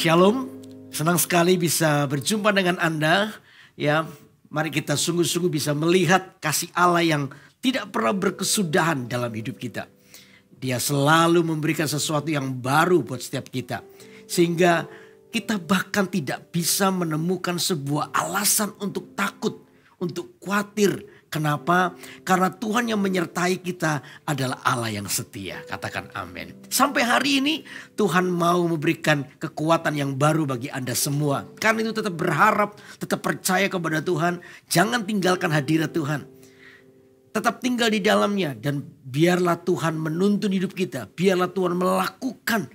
Shalom, senang sekali bisa berjumpa dengan Anda. Ya, mari kita sungguh-sungguh bisa melihat kasih Allah yang tidak pernah berkesudahan dalam hidup kita. Dia selalu memberikan sesuatu yang baru buat setiap kita. Sehingga kita bahkan tidak bisa menemukan sebuah alasan untuk takut, untuk khawatir. Kenapa? Karena Tuhan yang menyertai kita adalah Allah yang setia. Katakan amin. Sampai hari ini Tuhan mau memberikan kekuatan yang baru bagi Anda semua. Karena itu tetap berharap, tetap percaya kepada Tuhan. Jangan tinggalkan hadirat Tuhan. Tetap tinggal di dalamnya dan biarlah Tuhan menuntun hidup kita. Biarlah Tuhan melakukan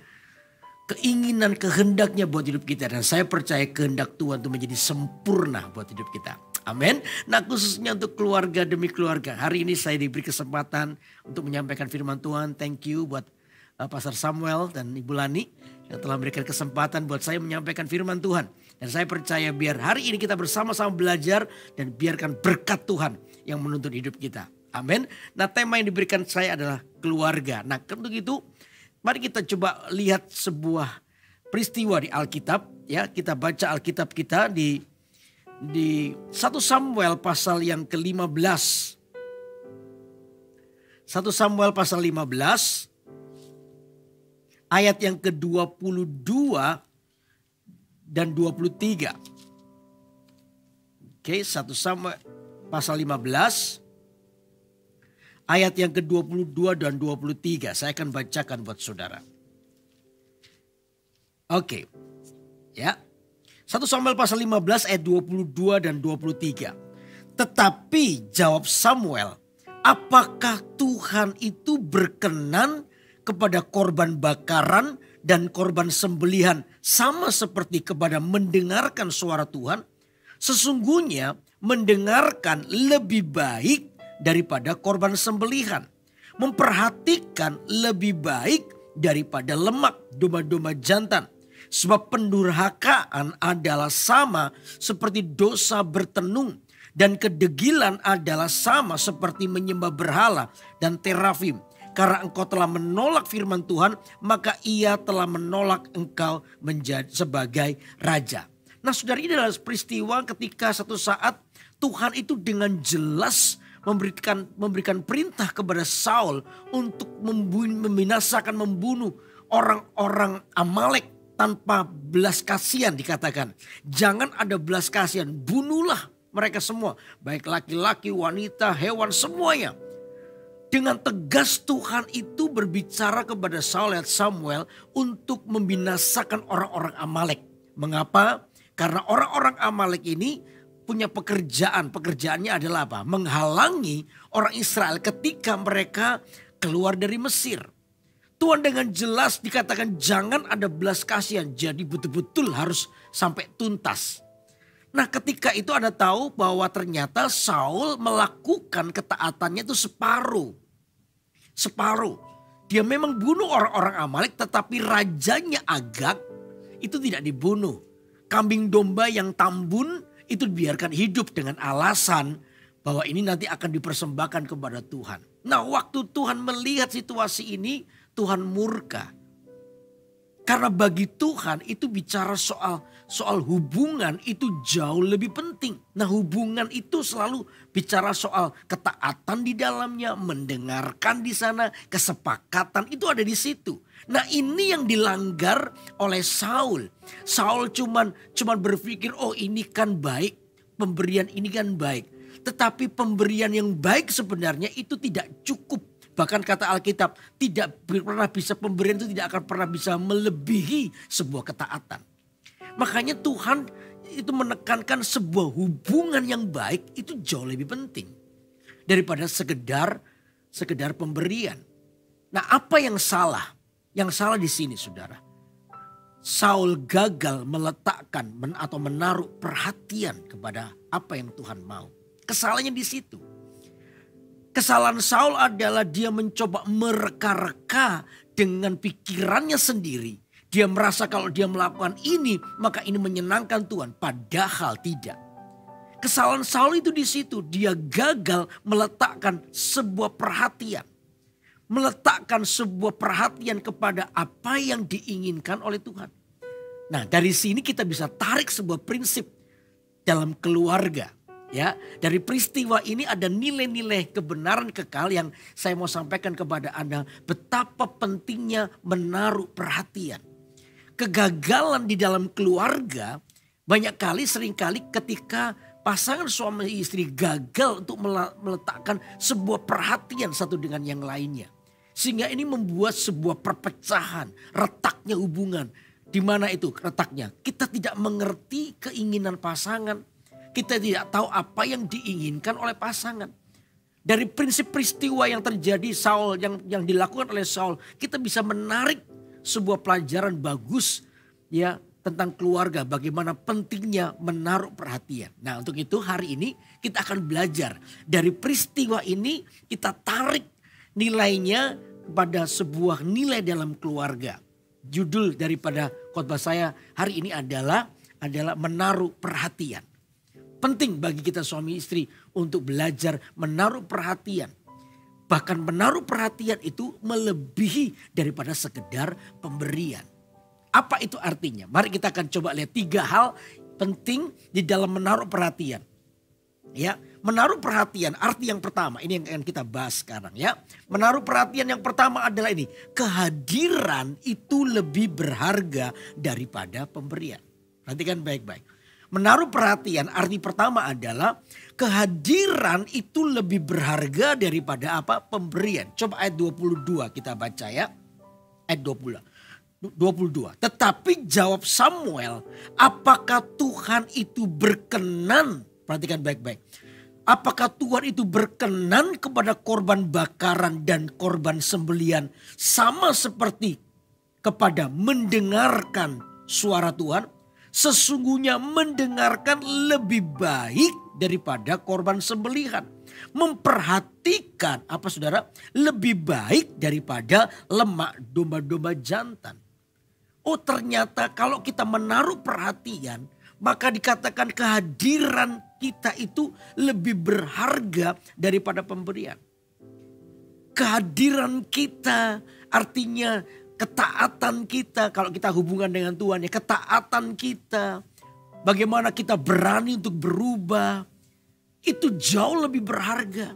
keinginan, kehendaknya buat hidup kita. Dan saya percaya kehendak Tuhan itu menjadi sempurna buat hidup kita. Amin. Nah, khususnya untuk keluarga demi keluarga. Hari ini saya diberi kesempatan untuk menyampaikan firman Tuhan. Thank you buat Pastor Samuel dan Ibu Lani yang telah memberikan kesempatan buat saya menyampaikan firman Tuhan. Dan saya percaya biar hari ini kita bersama-sama belajar dan biarkan berkat Tuhan yang menuntun hidup kita. Amin. Nah, tema yang diberikan saya adalah keluarga. Nah, untuk itu mari kita coba lihat sebuah peristiwa di Alkitab. Ya, kita baca Alkitab kita di 1 Samuel pasal yang ke-15. 1 Samuel pasal 15 ayat yang ke-22 dan 23. Oke, 1 Samuel pasal 15 ayat yang ke-22 dan 23. Saya akan bacakan buat saudara. Oke. Ya. 1 Samuel pasal 15 ayat 22 dan 23. Tetapi jawab Samuel, apakah Tuhan itu berkenan kepada korban bakaran dan korban sembelihan sama seperti kepada mendengarkan suara Tuhan? Sesungguhnya mendengarkan lebih baik daripada korban sembelihan. Memperhatikan lebih baik daripada lemak domba-domba jantan. Sebab pendurhakaan adalah sama seperti dosa bertenung. Dan kedegilan adalah sama seperti menyembah berhala dan terafim. Karena engkau telah menolak firman Tuhan, maka ia telah menolak engkau menjadi sebagai raja. Nah, saudara, ini adalah peristiwa ketika satu saat Tuhan itu dengan jelas memberikan perintah kepada Saul untuk membinasakan, membunuh orang-orang Amalek. Tanpa belas kasihan dikatakan. Jangan ada belas kasihan. Bunuhlah mereka semua. Baik laki-laki, wanita, hewan, semuanya. Dengan tegas Tuhan itu berbicara kepada Saul dan Samuel untuk membinasakan orang-orang Amalek. Mengapa? Karena orang-orang Amalek ini punya pekerjaan. Pekerjaannya adalah apa? Menghalangi orang Israel ketika mereka keluar dari Mesir. Tuhan dengan jelas dikatakan jangan ada belas kasihan. Jadi betul-betul harus sampai tuntas. Nah, ketika itu Anda tahu bahwa ternyata Saul melakukan ketaatannya itu separuh. Separuh. Dia memang bunuh orang-orang Amalek, tetapi rajanya Agag itu tidak dibunuh. Kambing domba yang tambun itu dibiarkan hidup dengan alasan bahwa ini nanti akan dipersembahkan kepada Tuhan. Nah, waktu Tuhan melihat situasi ini, Tuhan murka. Karena bagi Tuhan itu bicara soal hubungan itu jauh lebih penting. Nah, hubungan itu selalu bicara soal ketaatan di dalamnya, mendengarkan di sana, kesepakatan itu ada di situ. Nah, ini yang dilanggar oleh Saul. Saul cuman berpikir, oh ini kan baik, pemberian ini kan baik. Tetapi pemberian yang baik sebenarnya itu tidak cukup. Bahkan kata Alkitab, pemberian itu tidak akan pernah bisa melebihi sebuah ketaatan. Makanya Tuhan itu menekankan sebuah hubungan yang baik itu jauh lebih penting daripada sekedar pemberian. Nah, apa yang salah? Yang salah di sini, saudara. Saul gagal meletakkan atau menaruh perhatian kepada apa yang Tuhan mau. Kesalahannya di situ. Kesalahan Saul adalah dia mencoba mereka-reka dengan pikirannya sendiri. Dia merasa kalau dia melakukan ini maka ini menyenangkan Tuhan. Padahal tidak. Kesalahan Saul itu di situ. Dia gagal meletakkan sebuah perhatian. Meletakkan sebuah perhatian kepada apa yang diinginkan oleh Tuhan. Nah, dari sini kita bisa tarik sebuah prinsip dalam keluarga. Ya, dari peristiwa ini ada nilai-nilai kebenaran kekal yang saya mau sampaikan kepada Anda. Betapa pentingnya menaruh perhatian. Kegagalan di dalam keluarga banyak kali seringkali ketika pasangan suami istri gagal untuk meletakkan sebuah perhatian satu dengan yang lainnya. Sehingga ini membuat sebuah perpecahan, retaknya hubungan. Di mana itu retaknya? Kita tidak mengerti keinginan pasangan. Kita tidak tahu apa yang diinginkan oleh pasangan. Dari prinsip peristiwa yang terjadi Saul, yang dilakukan oleh Saul, kita bisa menarik sebuah pelajaran bagus ya tentang keluarga, bagaimana pentingnya menaruh perhatian. Nah, untuk itu hari ini kita akan belajar dari peristiwa ini, kita tarik nilainya kepada sebuah nilai dalam keluarga. Judul daripada khotbah saya hari ini adalah menaruh perhatian. Penting bagi kita suami istri untuk belajar menaruh perhatian. Bahkan menaruh perhatian itu melebihi daripada sekedar pemberian. Apa itu artinya? Mari kita akan coba lihat 3 hal penting di dalam menaruh perhatian. Ya, menaruh perhatian arti yang pertama, ini yang akan kita bahas sekarang ya. Menaruh perhatian yang pertama adalah ini, kehadiran itu lebih berharga daripada pemberian. Perhatikan baik-baik. Menaruh perhatian arti pertama adalah kehadiran itu lebih berharga daripada apa? Pemberian. Coba ayat 22 kita baca ya. Ayat 22. Tetapi jawab Samuel, apakah Tuhan itu berkenan? Perhatikan baik-baik. Apakah Tuhan itu berkenan kepada korban bakaran dan korban sembelian sama seperti kepada mendengarkan suara Tuhan? Sesungguhnya mendengarkan lebih baik daripada korban sembelihan. Memperhatikan apa saudara? Lebih baik daripada lemak domba-domba jantan. Oh, ternyata kalau kita menaruh perhatian, maka dikatakan kehadiran kita itu lebih berharga daripada pemberian. Kehadiran kita artinya ketaatan kita, kalau kita hubungan dengan Tuhan ya, ketaatan kita, bagaimana kita berani untuk berubah, itu jauh lebih berharga.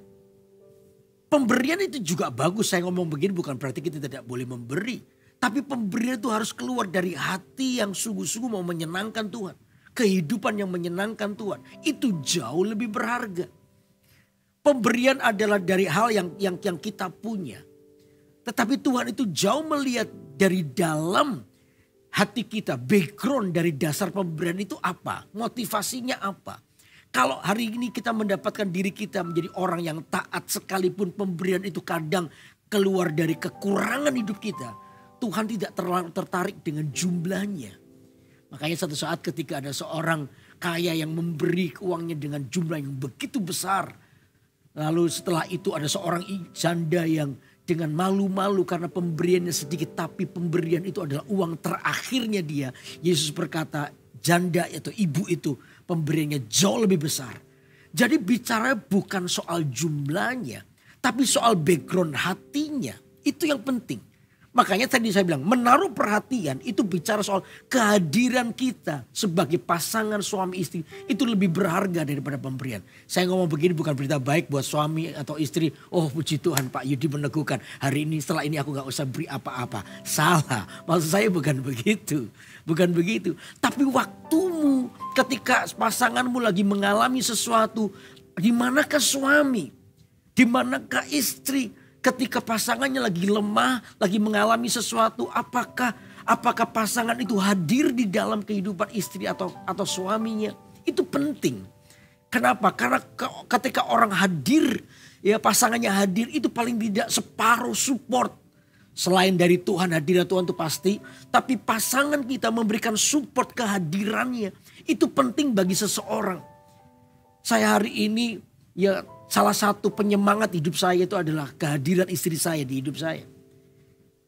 Pemberian itu juga bagus, saya ngomong begini bukan berarti kita tidak boleh memberi. Tapi pemberian itu harus keluar dari hati yang sungguh-sungguh mau menyenangkan Tuhan. Kehidupan yang menyenangkan Tuhan, itu jauh lebih berharga. Pemberian adalah dari hal yang kita punya. Tetapi Tuhan itu jauh melihat dari dalam hati kita. Background dari dasar pemberian itu apa? Motivasinya apa? Kalau hari ini kita mendapatkan diri kita menjadi orang yang taat sekalipun pemberian itu kadang keluar dari kekurangan hidup kita. Tuhan tidak terlalu tertarik dengan jumlahnya. Makanya satu saat ketika ada seorang kaya yang memberi uangnya dengan jumlah yang begitu besar. Lalu setelah itu ada seorang janda yang dengan malu-malu karena pemberiannya sedikit, tapi pemberian itu adalah uang terakhirnya dia. Yesus berkata, janda atau ibu itu pemberiannya jauh lebih besar. Jadi bicara bukan soal jumlahnya, tapi soal background hatinya. Itu yang penting. Makanya tadi saya bilang menaruh perhatian itu bicara soal kehadiran kita sebagai pasangan suami istri. Itu lebih berharga daripada pemberian. Saya ngomong begini bukan berita baik buat suami atau istri. Oh puji Tuhan Pak Yudi meneguhkan hari ini setelah ini aku gak usah beri apa-apa. Salah, maksud saya bukan begitu. Bukan begitu. Tapi waktumu ketika pasanganmu lagi mengalami sesuatu. Di manakah suami? Di manakah istri? Ketika pasangannya lagi lemah, lagi mengalami sesuatu, apakah pasangan itu hadir di dalam kehidupan istri atau suaminya? Itu penting. Kenapa? Karena ketika orang hadir, ya pasangannya hadir itu paling tidak separuh support. Selain dari Tuhan, hadirnya Tuhan itu pasti. Tapi pasangan kita memberikan support kehadirannya. Itu penting bagi seseorang. Saya hari ini ya salah satu penyemangat hidup saya itu adalah kehadiran istri saya di hidup saya.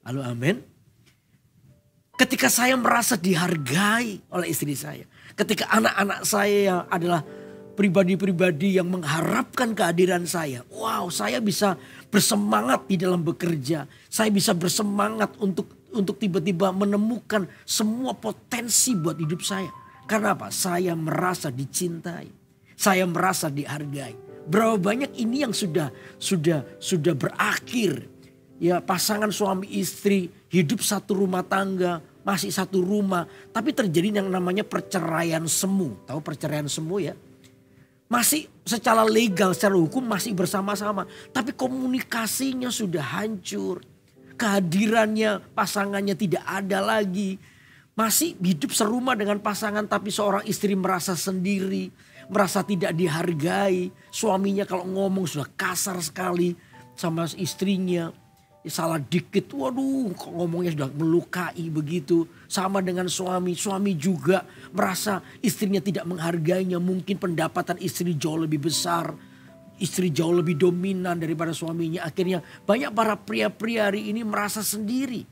Halo amin. Ketika saya merasa dihargai oleh istri saya. Ketika anak-anak saya adalah pribadi-pribadi yang mengharapkan kehadiran saya. Wow, saya bisa bersemangat di dalam bekerja. Saya bisa bersemangat untuk untuk tiba-tiba menemukan semua potensi buat hidup saya. Karena apa? Saya merasa dicintai. Saya merasa dihargai. Berapa banyak ini yang sudah berakhir. Ya, pasangan suami istri hidup satu rumah tangga, masih satu rumah, tapi terjadi yang namanya perceraian semu. Tahu perceraian semu ya? Masih secara legal, secara hukum masih bersama-sama, tapi komunikasinya sudah hancur. Kehadirannya, pasangannya tidak ada lagi. Masih hidup serumah dengan pasangan, tapi seorang istri merasa sendiri, merasa tidak dihargai. Suaminya kalau ngomong sudah kasar sekali sama istrinya. Salah dikit, waduh kok ngomongnya sudah melukai begitu. Sama dengan suami juga merasa istrinya tidak menghargainya. Mungkin pendapatan istri jauh lebih besar, istri jauh lebih dominan daripada suaminya. Akhirnya banyak para pria-pria hari ini merasa sendiri.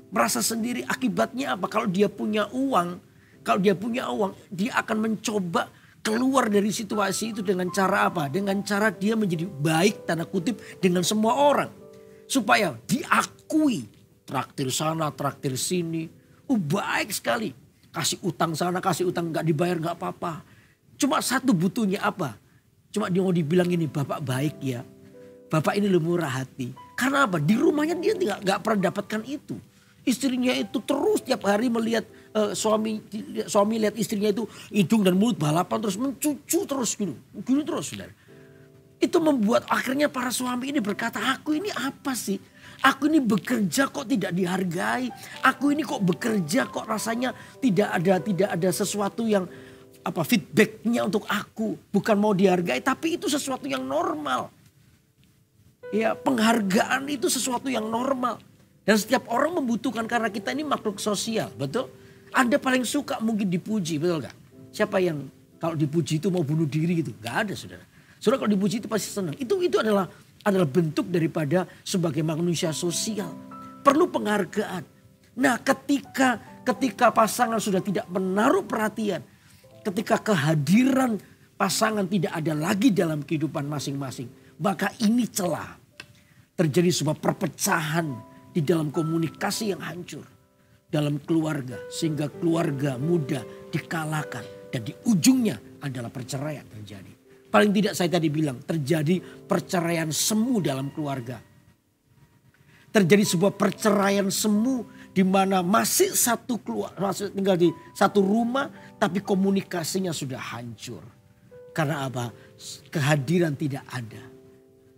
Merasa sendiri akibatnya apa? Kalau dia punya uang, dia akan mencoba keluar dari situasi itu dengan cara apa? Dengan cara dia menjadi baik tanda kutip dengan semua orang. Supaya diakui, traktir sana, traktir sini. Baik sekali. Kasih utang sana, kasih utang gak dibayar gak apa-apa. Cuma satu butuhnya apa? Cuma dia mau dibilang ini, bapak baik ya. Bapak ini murah hati. Karena apa? Di rumahnya dia gak pernah dapatkan itu. Istrinya itu terus tiap hari melihat suami lihat istrinya itu hidung dan mulut balapan terus mencucu terus gitu. Gini terus saudara. Itu membuat akhirnya para suami ini berkata, aku ini apa sih? Aku ini bekerja kok tidak dihargai. Aku ini kok bekerja kok rasanya tidak ada sesuatu yang feedbacknya untuk aku. Bukan mau dihargai tapi itu sesuatu yang normal. Ya, penghargaan itu sesuatu yang normal. Dan setiap orang membutuhkan karena kita ini makhluk sosial, betul? Anda paling suka mungkin dipuji, betul gak? Siapa yang kalau dipuji itu mau bunuh diri gitu? Gak ada saudara. Saudara kalau dipuji itu pasti senang. Itu adalah bentuk daripada sebagai manusia sosial. Perlu penghargaan. Nah ketika pasangan sudah tidak menaruh perhatian. Ketika kehadiran pasangan tidak ada lagi dalam kehidupan masing-masing. Maka ini celah. Terjadi sebuah perpecahan di dalam komunikasi yang hancur. Dalam keluarga. Sehingga keluarga mudah dikalahkan. Dan di ujungnya adalah perceraian terjadi. Paling tidak saya tadi bilang terjadi perceraian semu dalam keluarga. Terjadi sebuah perceraian semu di mana masih tinggal di satu rumah tapi komunikasinya sudah hancur. Karena apa? Kehadiran tidak ada.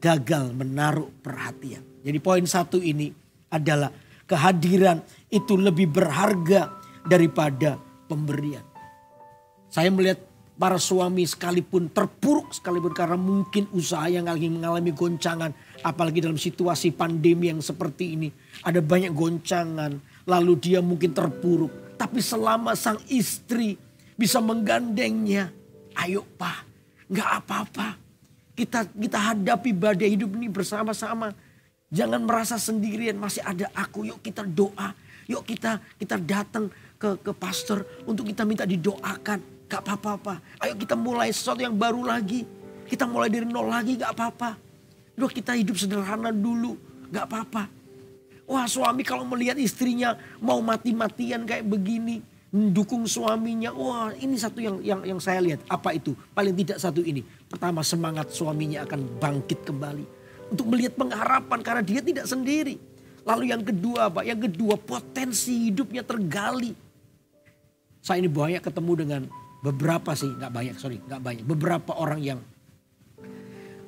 Gagal menaruh perhatian. Jadi poin satu ini adalah kehadiran itu lebih berharga daripada pemberian. Saya melihat para suami sekalipun terpuruk sekalipun karena mungkin usaha yang lagi mengalami goncangan. Apalagi dalam situasi pandemi yang seperti ini. Ada banyak goncangan. Lalu dia mungkin terpuruk. Tapi selama sang istri bisa menggandengnya. Ayo pak, gak apa-apa. Kita hadapi badai hidup ini bersama-sama. Jangan merasa sendirian, masih ada aku. Yuk kita doa. Yuk kita datang ke pastor untuk kita minta didoakan. Gak apa-apa. Ayo kita mulai sesuatu yang baru lagi. Kita mulai dari nol lagi gak apa-apa. Duh kita hidup sederhana dulu. Gak apa-apa. Wah suami kalau melihat istrinya mau mati-matian kayak begini. Mendukung suaminya. Wah ini satu yang saya lihat. Apa itu? Paling tidak satu ini. Pertama semangat suaminya akan bangkit kembali. Untuk melihat pengharapan karena dia tidak sendiri. Lalu yang kedua apa? Yang kedua potensi hidupnya tergali. Saya ini banyak ketemu dengan beberapa sih, nggak banyak. Beberapa orang yang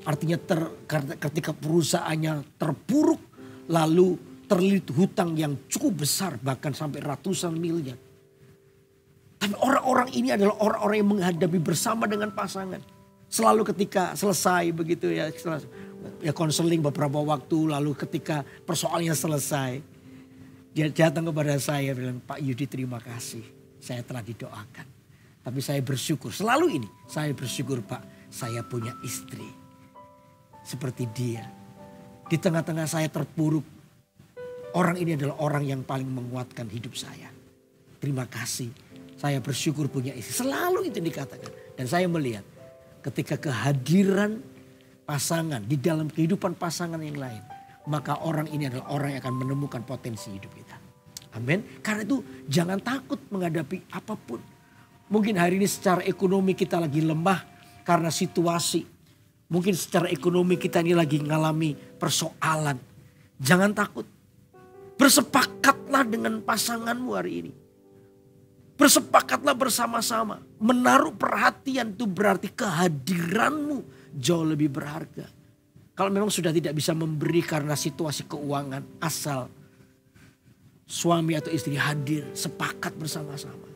artinya ketika perusahaannya terpuruk lalu terlilit hutang yang cukup besar bahkan sampai ratusan miliar. Tapi orang-orang ini adalah orang-orang yang menghadapi bersama dengan pasangan. Selalu ketika selesai begitu ya konseling beberapa waktu lalu ketika persoalannya selesai dia datang kepada saya bilang Pak Yudi terima kasih saya telah didoakan. Tapi saya bersyukur, selalu ini saya bersyukur Pak, saya punya istri seperti dia. Di tengah-tengah saya terpuruk, orang ini adalah orang yang paling menguatkan hidup saya. Terima kasih, saya bersyukur punya istri. Selalu itu dikatakan. Dan saya melihat ketika kehadiran pasangan di dalam kehidupan pasangan yang lain. maka orang ini adalah orang yang akan menemukan potensi hidup kita. Amin. Karena itu jangan takut menghadapi apapun. Mungkin hari ini secara ekonomi kita lagi lemah karena situasi. Mungkin secara ekonomi kita ini lagi mengalami persoalan. Jangan takut. Bersepakatlah dengan pasanganmu hari ini. Bersepakatlah bersama-sama. Menaruh perhatian itu berarti kehadiranmu jauh lebih berharga. Kalau memang sudah tidak bisa memberi karena situasi keuangan, asal suami atau istri hadir, sepakat bersama-sama.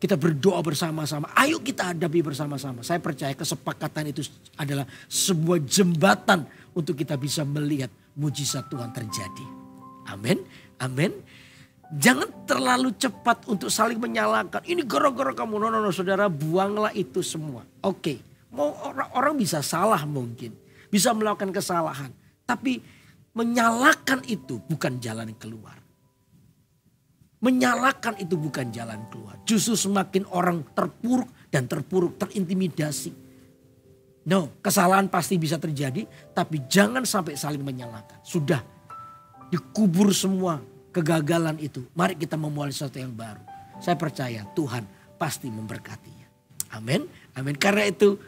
Kita berdoa bersama-sama, ayo kita hadapi bersama-sama. Saya percaya kesepakatan itu adalah sebuah jembatan untuk kita bisa melihat mujizat Tuhan terjadi. Amin, amin. Jangan terlalu cepat untuk saling menyalahkan. Ini gara-gara kamu, no, saudara, buanglah itu semua. Oke, mau orang bisa salah mungkin. Bisa melakukan kesalahan. Tapi menyalahkan itu bukan jalan keluar. Menyalahkan itu bukan jalan keluar. Justru semakin orang terpuruk dan terpuruk, terintimidasi. No, kesalahan pasti bisa terjadi. Tapi jangan sampai saling menyalahkan. Sudah dikubur semua kegagalan itu. Mari kita memulai sesuatu yang baru. Saya percaya Tuhan pasti memberkatinya. Amin, amin. Karena itu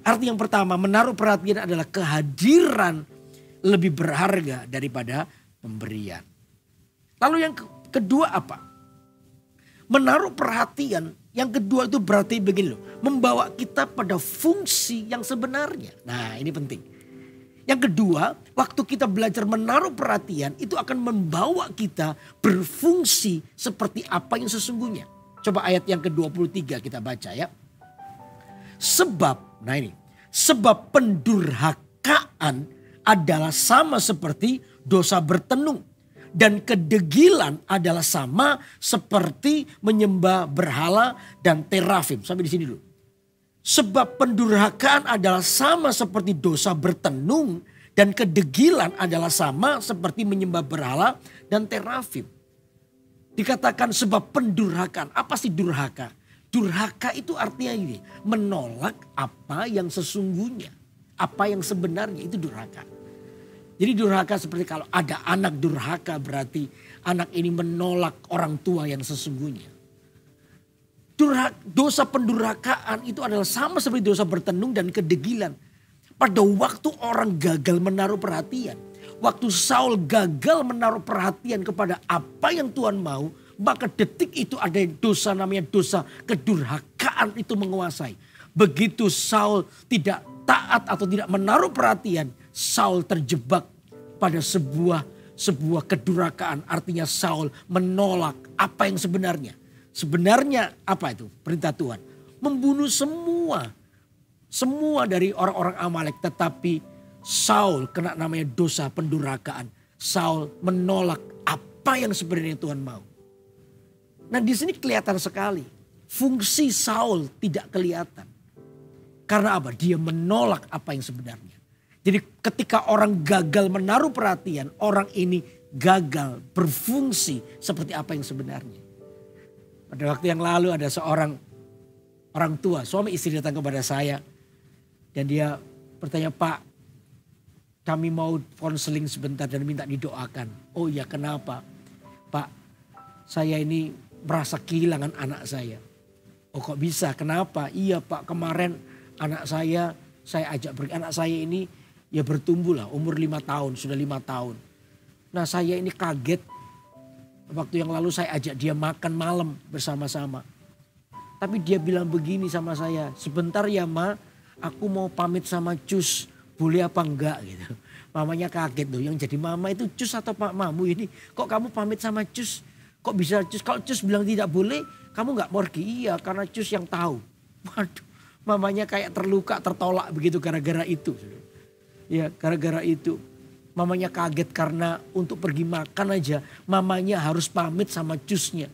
arti yang pertama, menaruh perhatian adalah kehadiran lebih berharga daripada pemberian. Lalu yang kedua apa? Menaruh perhatian yang kedua itu berarti begini loh. Membawa kita pada fungsi yang sebenarnya. Nah ini penting. Yang kedua, waktu kita belajar menaruh perhatian itu akan membawa kita berfungsi seperti apa yang sesungguhnya. Coba ayat yang ke-23 kita baca ya. Sebab pendurhakaan adalah sama seperti dosa bertenung. Dan kedegilan adalah sama seperti menyembah berhala dan terafim. Sampai di sini dulu. Sebab pendurhakaan adalah sama seperti dosa bertenung. Dan kedegilan adalah sama seperti menyembah berhala dan terafim. Dikatakan sebab pendurhakaan. Apa sih durhaka? Durhaka itu artinya ini, menolak apa yang sesungguhnya. Apa yang sebenarnya itu durhaka. Jadi durhaka seperti kalau ada anak durhaka berarti anak ini menolak orang tua yang sesungguhnya. Dosa pendurhakaan itu adalah sama seperti dosa bertenung dan kedegilan. Pada waktu orang gagal menaruh perhatian. Waktu Saul gagal menaruh perhatian kepada apa yang Tuhan mau. Maka detik itu ada dosa namanya dosa kedurhakaan itu menguasai. Begitu Saul tidak taat atau tidak menaruh perhatian, Saul terjebak pada sebuah kedurhakaan. Artinya Saul menolak apa yang sebenarnya. Sebenarnya apa itu perintah Tuhan? Membunuh semua dari orang-orang Amalek. Tetapi Saul kena namanya dosa pendurhakaan. Saul menolak apa yang sebenarnya Tuhan mau. Nah di sini kelihatan sekali. Fungsi Saul tidak kelihatan. Karena apa? Dia menolak apa yang sebenarnya. Jadi ketika orang gagal menaruh perhatian. Orang ini gagal berfungsi seperti apa yang sebenarnya. Pada waktu yang lalu ada seorang orang tua. Suami istri datang kepada saya. Dan dia bertanya, Pak, kami mau konseling sebentar dan minta didoakan. Oh iya, kenapa? Pak, saya ini merasa kehilangan anak saya. Oh kok bisa? Kenapa? Iya Pak, kemarin anak saya ajak pergi. Anak saya ini ya bertumbuh lah, umur 5 tahun, sudah 5 tahun. Nah saya ini kaget. Waktu yang lalu saya ajak dia makan malam bersama-sama. Tapi dia bilang begini sama saya, sebentar ya Ma, aku mau pamit sama Cus, boleh apa enggak gitu. Mamanya kaget loh, yang jadi mama itu Cus atau Pak Mamu ini. Kok kamu pamit sama Cus? Kok bisa Cus? Kalau Cus bilang tidak boleh, kamu gak mau pergi? Iya, karena Cus yang tahu. Waduh, mamanya kayak terluka, tertolak begitu gara-gara itu. Ya, gara-gara itu. Mamanya kaget karena untuk pergi makan aja, mamanya harus pamit sama Cusnya.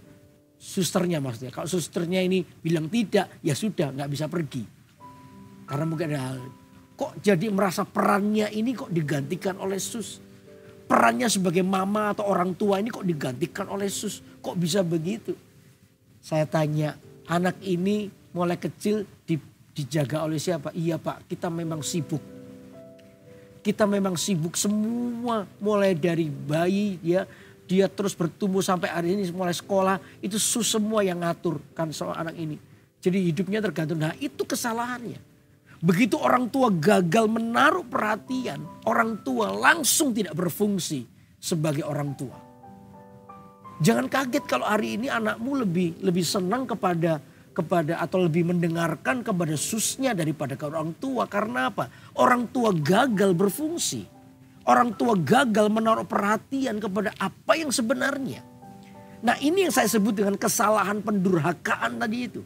Susternya maksudnya. Kalau susternya ini bilang tidak, ya sudah gak bisa pergi. Karena mungkin ada hal. Kok jadi merasa perannya ini kok digantikan oleh sus? Perannya sebagai mama atau orang tua ini kok digantikan oleh sus. Kok bisa begitu? Saya tanya, anak ini mulai kecil dijaga oleh siapa? Iya Pak, kita memang sibuk. Kita memang sibuk semua, mulai dari bayi ya, dia terus bertumbuh sampai hari ini mulai sekolah, itu semua yang ngatur kan soal anak ini. Jadi hidupnya tergantung, nah itu kesalahannya. Begitu orang tua gagal menaruh perhatian, orang tua langsung tidak berfungsi sebagai orang tua. Jangan kaget kalau hari ini anakmu lebih senang kepada atau lebih mendengarkan kepada susnya daripada ke orang tua. Karena apa? Orang tua gagal berfungsi. Orang tua gagal menaruh perhatian kepada apa yang sebenarnya. Nah ini yang saya sebut dengan kesalahan pendurhakaan tadi itu.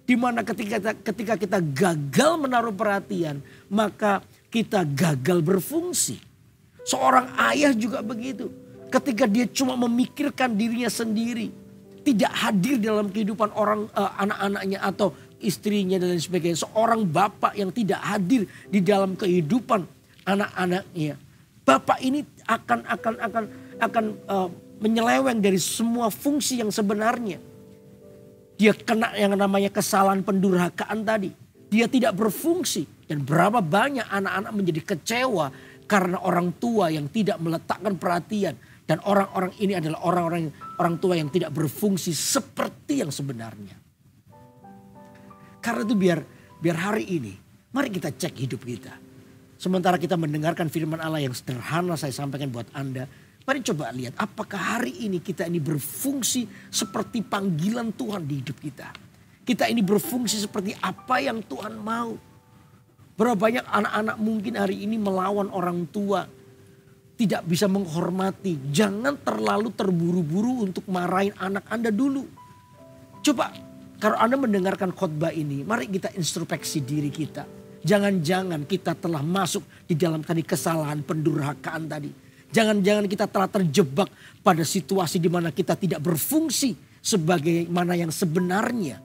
Dimana ketika kita gagal menaruh perhatian, maka kita gagal berfungsi. Seorang ayah juga begitu. Ketika dia cuma memikirkan dirinya sendiri, tidak hadir dalam kehidupan anak-anaknya atau istrinya dan lain sebagainya. Seorang bapak yang tidak hadir di dalam kehidupan anak-anaknya. Bapak ini akan menyeleweng dari semua fungsi yang sebenarnya. Dia kena yang namanya kesalahan pendurhakaan tadi. Dia tidak berfungsi. Dan berapa banyak anak-anak menjadi kecewa karena orang tua yang tidak meletakkan perhatian. Dan orang-orang ini adalah orang tua yang tidak berfungsi seperti yang sebenarnya. Karena itu biar hari ini, mari kita cek hidup kita. Sementara kita mendengarkan firman Allah yang sederhana saya sampaikan buat Anda. Mari coba lihat apakah hari ini kita ini berfungsi seperti panggilan Tuhan di hidup kita. Kita ini berfungsi seperti apa yang Tuhan mau. Berapa banyak anak-anak mungkin hari ini melawan orang tua. Tidak bisa menghormati. Jangan terlalu terburu-buru untuk marahin anak Anda dulu. Coba kalau Anda mendengarkan khotbah ini, mari kita introspeksi diri kita. Jangan-jangan kita telah masuk di dalam tadi kesalahan pendurhakaan tadi. Jangan-jangan kita telah terjebak pada situasi di mana kita tidak berfungsi sebagaimana yang sebenarnya.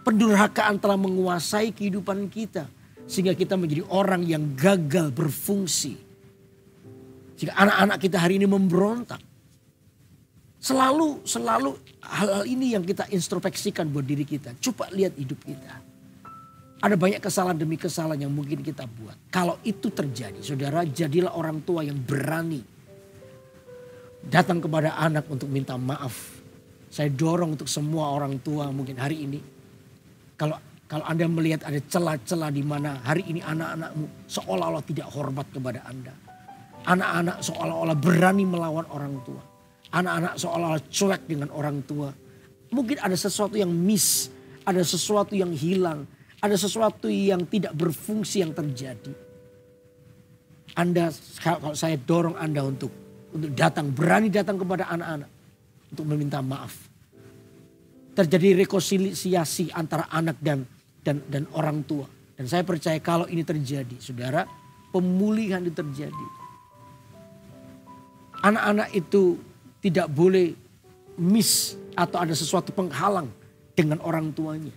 Pendurhakaan telah menguasai kehidupan kita. Sehingga kita menjadi orang yang gagal berfungsi. Jika anak-anak kita hari ini memberontak. Selalu hal-hal ini yang kita introspeksikan buat diri kita. Coba lihat hidup kita. Ada banyak kesalahan demi kesalahan yang mungkin kita buat. Kalau itu terjadi, saudara, jadilah orang tua yang berani. Datang kepada anak untuk minta maaf. Saya dorong untuk semua orang tua mungkin hari ini. Kalau Anda melihat ada celah-celah di mana hari ini anak-anakmu seolah-olah tidak hormat kepada Anda. Anak-anak seolah-olah berani melawan orang tua. Anak-anak seolah-olah cuek dengan orang tua. Mungkin ada sesuatu yang miss. Ada sesuatu yang hilang. Ada sesuatu yang tidak berfungsi yang terjadi. Kalau saya dorong Anda untuk datang. Berani datang kepada anak-anak. Untuk meminta maaf. Terjadi rekonsiliasi antara anak dan orang tua. Dan saya percaya kalau ini terjadi. Saudara, pemulihan itu terjadi. Anak-anak itu tidak boleh miss atau ada sesuatu penghalang dengan orang tuanya.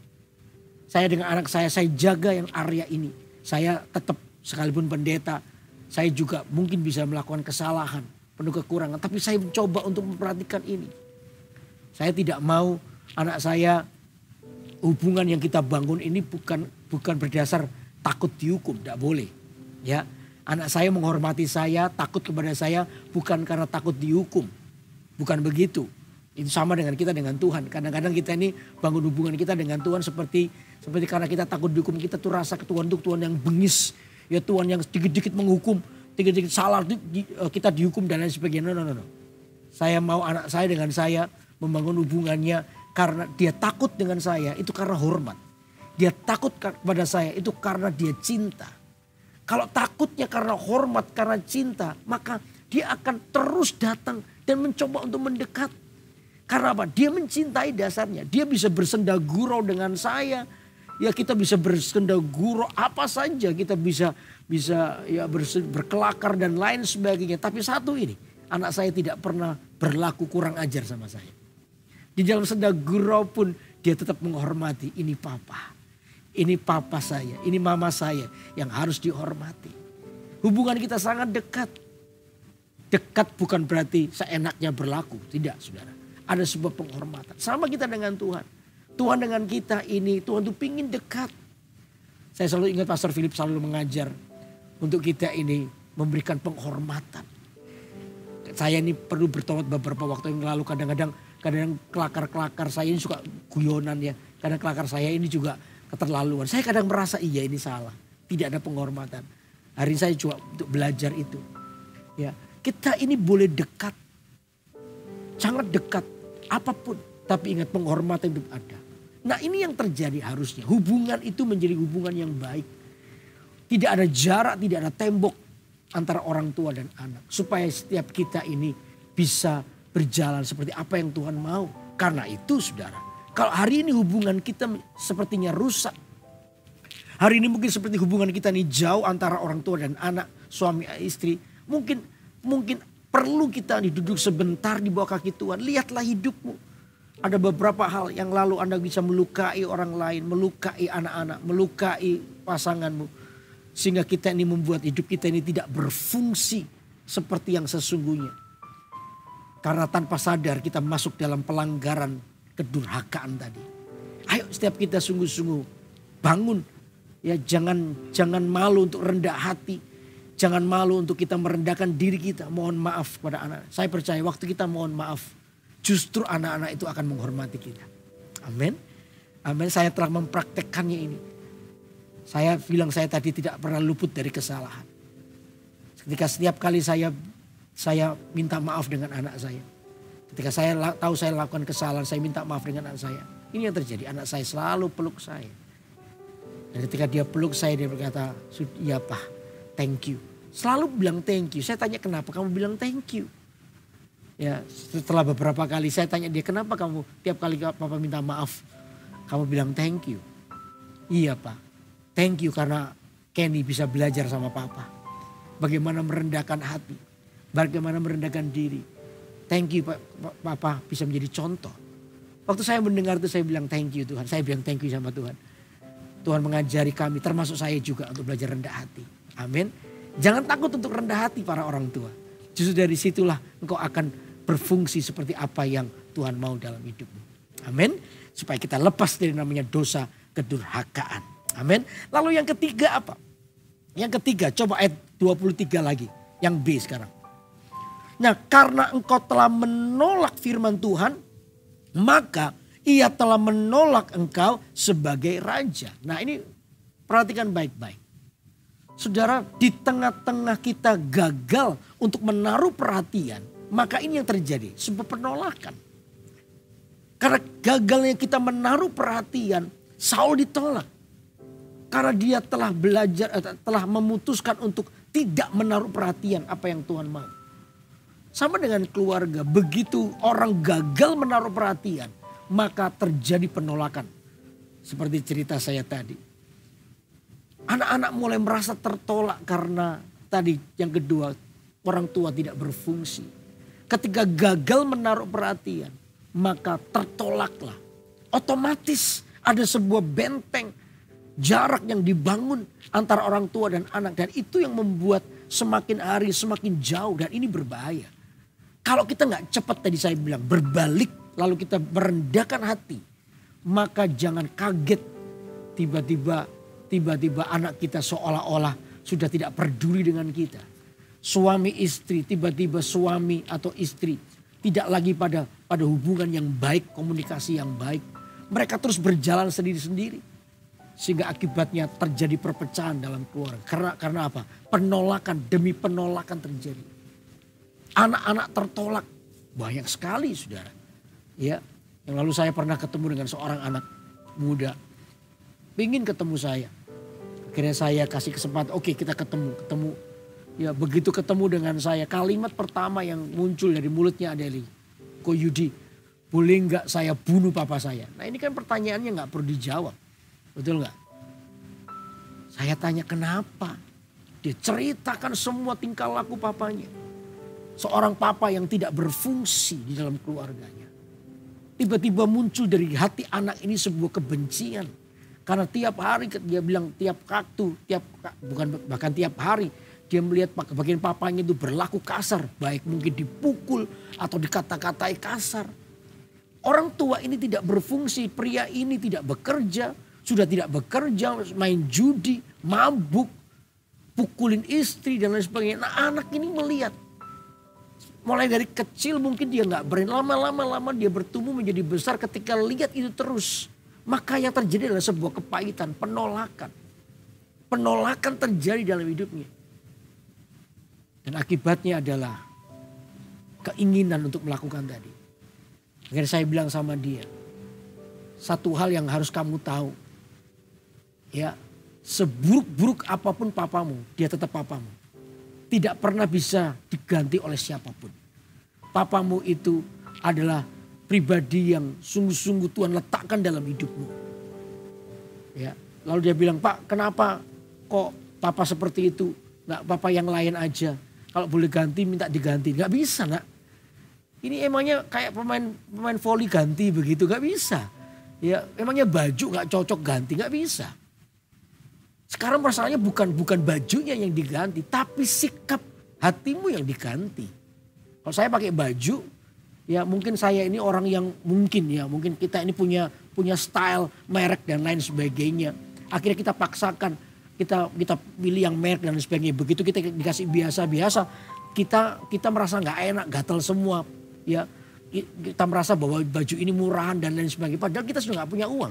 Saya dengan anak saya jaga yang area ini. Saya tetap sekalipun pendeta, saya juga mungkin bisa melakukan kesalahan, penuh kekurangan. Tapi saya mencoba untuk memperhatikan ini. Saya tidak mau anak saya, hubungan yang kita bangun ini bukan berdasar takut dihukum, tidak boleh. Ya. Anak saya menghormati saya, takut kepada saya bukan karena takut dihukum. Bukan begitu. Itu sama dengan kita dengan Tuhan. Kadang-kadang kita ini bangun hubungan kita dengan Tuhan seperti karena kita takut dihukum. Kita tuh rasa ke Tuhan, Tuhan yang bengis. Ya Tuhan yang sedikit-sedikit menghukum, sedikit-sedikit salah kita dihukum dan lain sebagainya. No. Saya mau anak saya dengan saya membangun hubungannya karena dia takut dengan saya. Itu karena hormat. Dia takut kepada saya itu karena dia cinta. Kalau takutnya karena hormat, karena cinta, maka dia akan terus datang dan mencoba untuk mendekat. Karena apa? Dia mencintai dasarnya. Dia bisa bersenda gurau dengan saya. Ya kita bisa bersenda gurau apa saja. Kita bisa ya berkelakar dan lain sebagainya. Tapi satu ini, anak saya tidak pernah berlaku kurang ajar sama saya. Di dalam senda gurau pun dia tetap menghormati. Ini papa. Ini papa saya, ini mama saya yang harus dihormati. Hubungan kita sangat dekat. Dekat bukan berarti seenaknya berlaku. Tidak saudara. Ada sebuah penghormatan. Sama kita dengan Tuhan. Tuhan dengan kita ini, Tuhan tuh pingin dekat. Saya selalu ingat Pastor Philip selalu mengajar. Untuk kita ini memberikan penghormatan. Saya ini perlu bertobat beberapa waktu yang lalu, kadang kelakar-kelakar saya ini suka guyonan ya. Kadang kelakar saya ini juga keterlaluan. Saya kadang merasa iya ini salah. Tidak ada penghormatan. Hari ini saya juga untuk belajar itu. Ya, kita ini boleh dekat. Sangat dekat apapun. Tapi ingat penghormatan itu ada. Nah ini yang terjadi harusnya. Hubungan itu menjadi hubungan yang baik. Tidak ada jarak, tidak ada tembok antara orang tua dan anak. Supaya setiap kita ini bisa berjalan seperti apa yang Tuhan mau. Karena itu saudara, kalau hari ini hubungan kita sepertinya rusak. Hari ini mungkin seperti hubungan kita ini jauh antara orang tua dan anak, suami istri. Mungkin perlu kita duduk sebentar di bawah kaki Tuhan. Lihatlah hidupmu. Ada beberapa hal yang lalu Anda bisa melukai orang lain, melukai anak-anak, melukai pasanganmu. Sehingga kita ini membuat hidup kita ini tidak berfungsi seperti yang sesungguhnya. Karena tanpa sadar kita masuk dalam pelanggaran kedurhakaan tadi. Ayo setiap kita sungguh-sungguh bangun. Ya jangan malu untuk rendah hati. Jangan malu untuk kita merendahkan diri kita. Mohon maaf kepada anak. Saya percaya waktu kita mohon maaf. Justru anak-anak itu akan menghormati kita. Amin. Amin. Saya telah mempraktekkannya ini. Saya bilang saya tadi tidak pernah luput dari kesalahan. Ketika setiap kali saya minta maaf dengan anak saya. Ketika saya tahu saya lakukan kesalahan, saya minta maaf dengan anak saya. Ini yang terjadi. Anak saya selalu peluk saya. Dan ketika dia peluk saya, dia berkata, iya Pak, thank you. Selalu bilang thank you. Saya tanya kenapa kamu bilang thank you. Ya setelah beberapa kali saya tanya dia, kenapa kamu tiap kali Papa minta maaf, kamu bilang thank you. Iya Pak, thank you karena Kenny bisa belajar sama Papa. Bagaimana merendahkan hati, bagaimana merendahkan diri. Thank you Papa bisa menjadi contoh. Waktu saya mendengar itu saya bilang thank you Tuhan. Saya bilang thank you sama Tuhan. Tuhan mengajari kami termasuk saya juga untuk belajar rendah hati. Amin. Jangan takut untuk rendah hati para orang tua. Justru dari situlah engkau akan berfungsi seperti apa yang Tuhan mau dalam hidupmu. Amin. Supaya kita lepas dari namanya dosa kedurhakaan. Amin. Lalu yang ketiga apa? Yang ketiga coba ayat 23 lagi. Yang B sekarang. Nah karena engkau telah menolak firman Tuhan. Maka ia telah menolak engkau sebagai raja. Nah ini perhatikan baik-baik. Saudara, di tengah-tengah kita gagal untuk menaruh perhatian, maka ini yang terjadi, sebuah penolakan. Karena gagalnya kita menaruh perhatian, Saul ditolak. Karena dia telah telah memutuskan untuk tidak menaruh perhatian apa yang Tuhan mau. Sama dengan keluarga, begitu orang gagal menaruh perhatian, maka terjadi penolakan. Seperti cerita saya tadi. Anak-anak mulai merasa tertolak karena tadi yang kedua orang tua tidak berfungsi. Ketika gagal menaruh perhatian maka tertolaklah. Otomatis ada sebuah benteng jarak yang dibangun antara orang tua dan anak. Dan itu yang membuat semakin hari semakin jauh dan ini berbahaya. Kalau kita nggak cepat tadi saya bilang berbalik lalu kita merendahkan hati. Maka jangan kaget tiba-tiba anak kita seolah-olah sudah tidak peduli dengan kita. Suami istri, tiba-tiba suami atau istri tidak lagi pada hubungan yang baik, komunikasi yang baik. Mereka terus berjalan sendiri-sendiri. Sehingga akibatnya terjadi perpecahan dalam keluarga. Karena apa? Penolakan demi penolakan terjadi. Anak-anak tertolak. Banyak sekali saudara. Ya, yang lalu saya pernah ketemu dengan seorang anak muda. Ingin ketemu saya. Akhirnya saya kasih kesempatan, oke kita ketemu. Ya begitu ketemu dengan saya, kalimat pertama yang muncul dari mulutnya adalah, Ko Yudi, boleh nggak saya bunuh papa saya? Nah ini kan pertanyaannya nggak perlu dijawab, betul nggak? Saya tanya kenapa? Dia ceritakan semua tingkah laku papanya. Seorang papa yang tidak berfungsi di dalam keluarganya. Tiba-tiba muncul dari hati anak ini sebuah kebencian. Karena tiap hari dia bilang tiap hari dia melihat bagian papanya itu berlaku kasar. Baik mungkin dipukul atau dikata-katai kasar. Orang tua ini tidak berfungsi, pria ini tidak bekerja, sudah tidak bekerja, main judi, mabuk. pukulin istri dan lain sebagainya. Nah anak ini melihat. Mulai dari kecil mungkin dia nggak berani. Lama-lama dia bertumbuh menjadi besar ketika lihat itu terus. Maka yang terjadi adalah sebuah kepahitan, penolakan. Penolakan terjadi dalam hidupnya. Dan akibatnya adalah keinginan untuk melakukan tadi. Akhirnya saya bilang sama dia, satu hal yang harus kamu tahu. Ya, seburuk-buruk apapun papamu, dia tetap papamu. Tidak pernah bisa diganti oleh siapapun. Papamu itu adalah pribadi yang sungguh-sungguh Tuhan letakkan dalam hidupmu. Ya, lalu dia bilang, Pak kenapa kok papa seperti itu? Nggak papa yang lain aja. Kalau boleh ganti minta diganti. Nggak bisa nak. Ini emangnya kayak pemain voli ganti begitu. Nggak bisa. Ya emangnya baju nggak cocok ganti. Nggak bisa. Sekarang masalahnya bukan bajunya yang diganti. Tapi sikap hatimu yang diganti. Kalau saya pakai baju. Ya mungkin saya ini orang yang mungkin kita ini punya style, merek dan lain sebagainya. Akhirnya kita paksakan. Kita pilih yang merek dan sebagainya. Begitu kita dikasih biasa-biasa, kita merasa nggak enak, gatal semua. Ya, kita merasa bahwa baju ini murahan dan lain sebagainya. Padahal kita sudah nggak punya uang.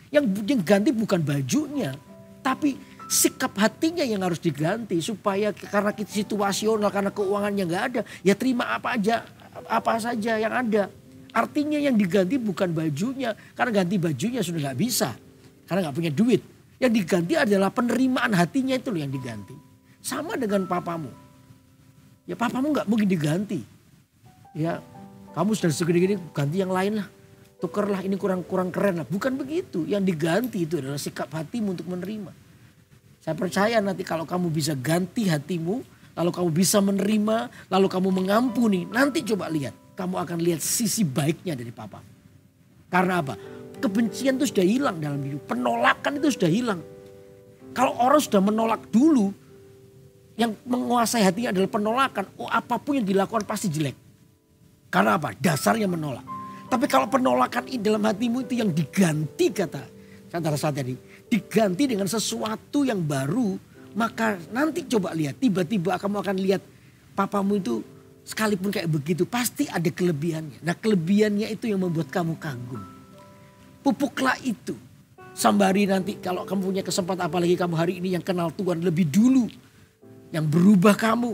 Yang ganti bukan bajunya, tapi sikap hatinya yang harus diganti supaya karena kita situasional, karena keuangannya nggak ada, ya terima apa saja yang ada. Artinya yang diganti bukan bajunya, karena ganti bajunya sudah nggak bisa, karena nggak punya duit. Yang diganti adalah penerimaan hatinya itu loh yang diganti. Sama dengan papamu. Ya papamu nggak mungkin diganti. Ya kamu sudah segini-gini ganti yang lain lah. Tukerlah ini kurang keren lah. Bukan begitu. Yang diganti itu adalah sikap hatimu untuk menerima. Saya percaya nanti kalau kamu bisa ganti hatimu. Lalu kamu bisa menerima. Lalu kamu mengampuni. Nanti coba lihat. Kamu akan lihat sisi baiknya dari papamu. Karena apa? Kebencian itu sudah hilang dalam hidup. Penolakan itu sudah hilang. Kalau orang sudah menolak dulu. Yang menguasai hatinya adalah penolakan. Oh apapun yang dilakukan pasti jelek. Karena apa? Dasarnya menolak. Tapi kalau penolakan dalam hatimu itu yang diganti kata saya tadi. Diganti dengan sesuatu yang baru. Maka nanti coba lihat. Tiba-tiba kamu akan lihat papamu itu sekalipun kayak begitu. Pasti ada kelebihannya. Nah kelebihannya itu yang membuat kamu kagum. Pupuklah itu. Sembari nanti kalau kamu punya kesempatan apalagi kamu hari ini yang kenal Tuhan lebih dulu. Yang berubah kamu.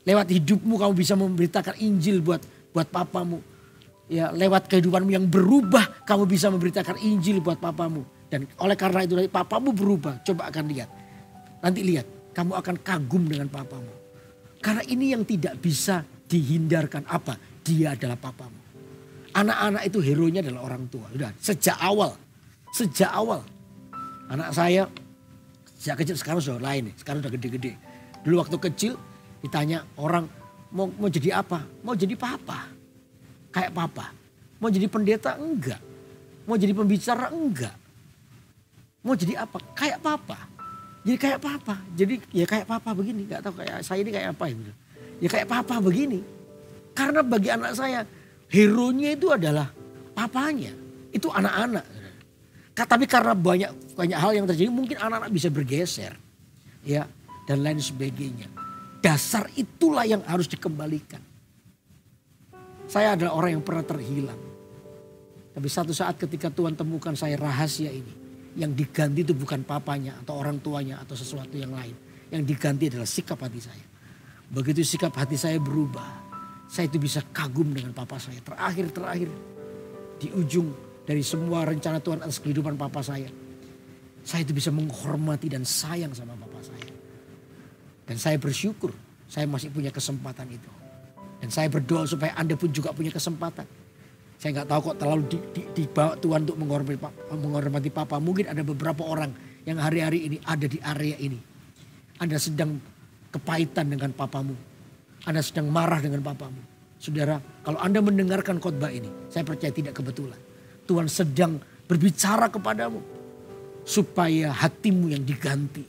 Lewat hidupmu kamu bisa memberitakan Injil buat papamu. Ya, lewat kehidupanmu yang berubah kamu bisa memberitakan Injil buat papamu. Dan oleh karena itu papamu berubah. Coba akan lihat. Nanti lihat kamu akan kagum dengan papamu. Karena ini yang tidak bisa dihindarkan apa? Dia adalah papamu. Anak-anak itu hero-nya adalah orang tua. Sudah sejak awal. Anak saya sejak kecil sekarang sudah lain nih. Sekarang sudah gede-gede. Dulu waktu kecil ditanya orang mau jadi apa? Mau jadi papa. Kayak papa. Mau jadi pendeta? Enggak. Mau jadi pembicara? Enggak. Mau jadi apa? Kayak papa. Jadi kayak papa. Jadi ya kayak papa begini. Gak tahu kayak saya ini kayak apa ya. Ya kayak papa begini. Karena bagi anak saya hero-nya itu adalah papanya. Itu anak-anak. Tapi karena banyak hal yang terjadi mungkin anak-anak bisa bergeser. Ya, dan lain sebagainya. Dasar itulah yang harus dikembalikan. Saya adalah orang yang pernah terhilang. Tapi satu saat ketika Tuhan temukan saya rahasia ini. Yang diganti itu bukan papanya atau orang tuanya atau sesuatu yang lain. Yang diganti adalah sikap hati saya. Begitu sikap hati saya berubah. Saya itu bisa kagum dengan papa saya. Terakhir di ujung dari semua rencana Tuhan atas kehidupan papa saya. Saya itu bisa menghormati dan sayang sama papa saya. Dan saya bersyukur saya masih punya kesempatan itu. Dan saya berdoa supaya Anda pun juga punya kesempatan. Saya gak tahu kok terlalu dibawa Tuhan untuk menghormati papa. Mungkin ada beberapa orang yang hari-hari ini ada di area ini. Anda sedang kepahitan dengan papamu. Anda sedang marah dengan papamu. Saudara, kalau Anda mendengarkan khotbah ini, saya percaya tidak kebetulan. Tuhan sedang berbicara kepadamu. Supaya hatimu yang diganti.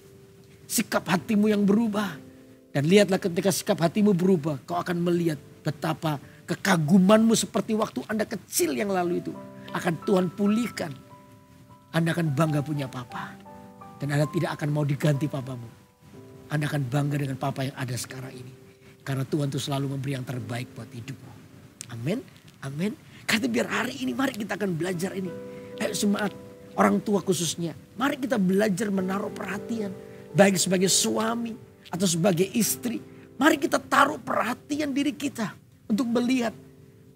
Sikap hatimu yang berubah. Dan lihatlah ketika sikap hatimu berubah, kau akan melihat betapa kekagumanmu seperti waktu Anda kecil yang lalu itu. Akan Tuhan pulihkan. Anda akan bangga punya papa. Dan Anda tidak akan mau diganti papamu. Anda akan bangga dengan papa yang ada sekarang ini. Karena Tuhan tuh selalu memberi yang terbaik buat hidupmu. Amin, amin. Karena biar hari ini mari kita akan belajar ini. Ayo semangat orang tua khususnya. Mari kita belajar menaruh perhatian. Baik sebagai suami atau sebagai istri. Mari kita taruh perhatian diri kita. Untuk melihat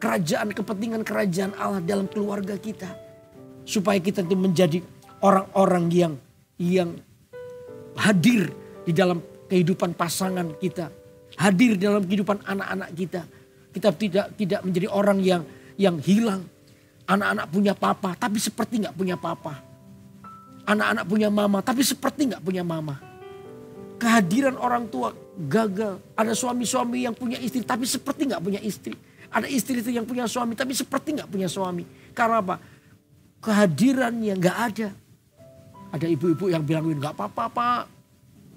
kepentingan kerajaan Allah dalam keluarga kita. Supaya kita itu menjadi orang-orang yang hadir di dalam kehidupan pasangan kita. Hadir dalam kehidupan anak-anak kita. Kita tidak menjadi orang yang hilang. Anak-anak punya papa tapi seperti gak punya papa. Anak-anak punya mama tapi seperti gak punya mama. Kehadiran orang tua gagal. Ada suami-suami yang punya istri tapi seperti gak punya istri. Ada istri itu yang punya suami tapi seperti gak punya suami. Karena apa? Kehadirannya gak ada. Ada ibu-ibu yang bilang, gak apa-apa pak.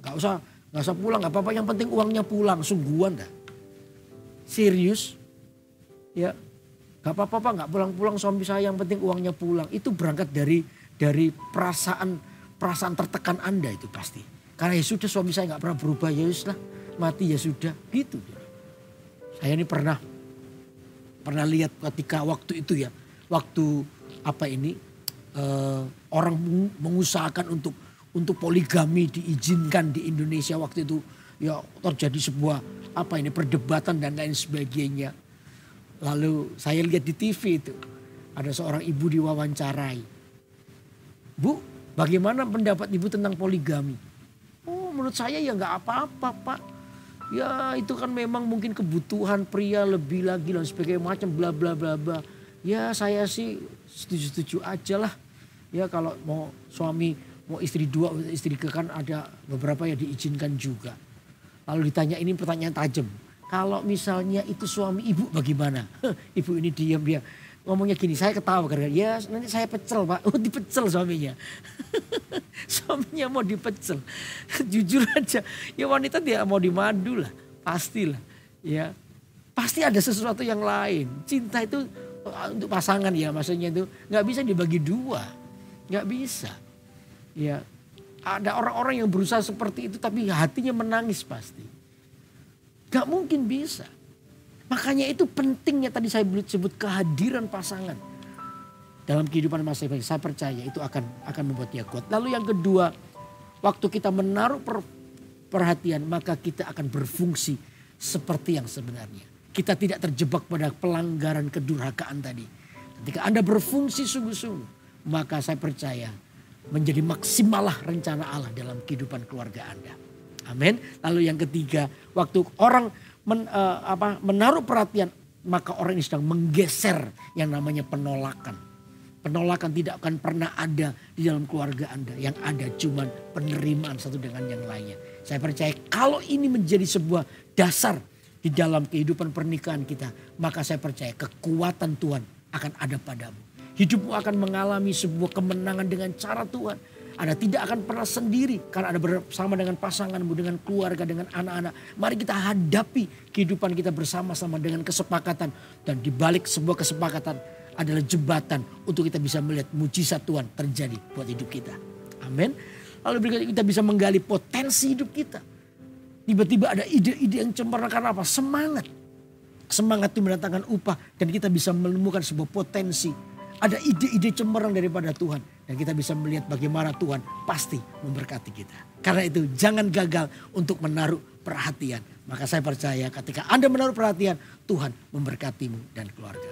Gak usah pulang, gak apa-apa. Yang penting uangnya pulang. Sungguhan dah. Serius. Ya. Gak apa-apa pak, gak pulang-pulang suami saya. Yang penting uangnya pulang. Itu berangkat dari perasaan tertekan Anda itu pasti. Karena ya sudah suami saya gak pernah berubah. Ya sudah mati ya sudah. Gitu. Saya ini pernah lihat ketika waktu itu ya. Waktu orang mengusahakan untuk poligami diizinkan di Indonesia waktu itu. Ya terjadi sebuah perdebatan dan lain sebagainya. Lalu saya lihat di TV itu. Ada seorang ibu diwawancarai. Bu, bagaimana pendapat ibu tentang poligami? Oh menurut saya ya gak apa-apa pak. Ya itu kan memang mungkin kebutuhan pria lebih lagi dan sebagainya macam bla bla bla bla. Ya saya sih setuju-setuju aja lah. Ya kalau mau suami mau istri 2 istri ke kan ada beberapa yang diizinkan juga. Lalu ditanya ini pertanyaan tajam. Kalau misalnya itu suami ibu bagaimana? Ibu ini diam dia. Ngomongnya gini, saya ketawa karena ya nanti saya pecel pak. Oh dipecel suaminya. Suaminya mau dipecel. Jujur aja ya wanita dia mau dimadu lah. Pastilah ya. Pasti ada sesuatu yang lain. Cinta itu untuk pasangan ya maksudnya itu gak bisa dibagi 2. Gak bisa. Ya ada orang-orang yang berusaha seperti itu tapi hatinya menangis pasti. Gak mungkin bisa. Makanya itu pentingnya tadi saya sebut kehadiran pasangan. Dalam kehidupan masing-masing saya percaya itu akan membuat dia kuat. Lalu yang kedua, waktu kita menaruh perhatian maka kita akan berfungsi seperti yang sebenarnya. Kita tidak terjebak pada pelanggaran kedurhakaan tadi. Ketika Anda berfungsi sungguh-sungguh maka saya percaya menjadi maksimalah rencana Allah dalam kehidupan keluarga Anda. Amin. Lalu yang ketiga, waktu orang menaruh perhatian maka orang ini sedang menggeser yang namanya penolakan. Penolakan tidak akan pernah ada di dalam keluarga Anda. Yang ada cuma penerimaan satu dengan yang lainnya. Saya percaya kalau ini menjadi sebuah dasar di dalam kehidupan pernikahan kita, maka saya percaya kekuatan Tuhan akan ada padamu. Hidupmu akan mengalami sebuah kemenangan dengan cara Tuhan. Anda tidak akan pernah sendiri karena Anda bersama dengan pasanganmu, dengan keluarga, dengan anak-anak. Mari kita hadapi kehidupan kita bersama-sama dengan kesepakatan. Dan di balik sebuah kesepakatan adalah jembatan untuk kita bisa melihat mujizat Tuhan terjadi buat hidup kita. Amin. Lalu berikutnya kita bisa menggali potensi hidup kita. Tiba-tiba ada ide-ide yang cemerlang karena apa? Semangat. Semangat itu mendatangkan upah dan kita bisa menemukan sebuah potensi. Ada ide-ide cemerlang daripada Tuhan. Dan kita bisa melihat bagaimana Tuhan pasti memberkati kita. Karena itu jangan gagal untuk menaruh perhatian. Maka saya percaya ketika Anda menaruh perhatian, Tuhan memberkatimu dan keluarga.